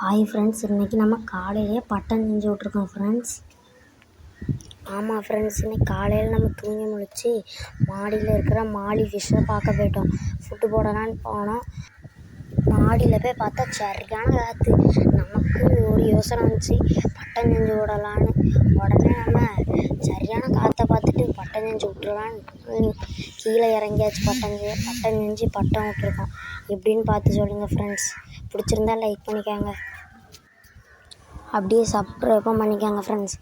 Hi friends, இன்றைக்கி நம்ம காலையிலேயே பட்டம் செஞ்சு விட்ருக்கோம் ஃப்ரெண்ட்ஸ். ஆமாம் ஃப்ரெண்ட்ஸ், இன்றைக்கி காலையில் நம்ம தூங்கி முழிச்சு மாடியில் இருக்கிற மாலி ஃபிஷ்ஷை பார்க்க போயிட்டோம். ஃபுட்டு போடலான்னு போனோம். மாடியில் போய் பார்த்தா சரியான காற்று. நமக்கு ஒரு யோசனை வந்துச்சு, பட்டம் செஞ்சு விடலான்னு. உடனே நம்ம சரியான காற்றை பார்த்துட்டு பட்டம் செஞ்சு விட்ருலான்னு கீழே இறங்கியாச்சு. பட்டம் செஞ்சு பட்டம் விட்ருக்கோம். எப்படின்னு பார்த்து சொல்லுங்கள் ஃப்ரெண்ட்ஸ். பிடிச்சிருந்தா லைக் பண்ணிக்கோங்க, அப்படியே சப்ஸ்கிரைபும் பண்ணிக்கோங்க ஃப்ரெண்ட்ஸ்.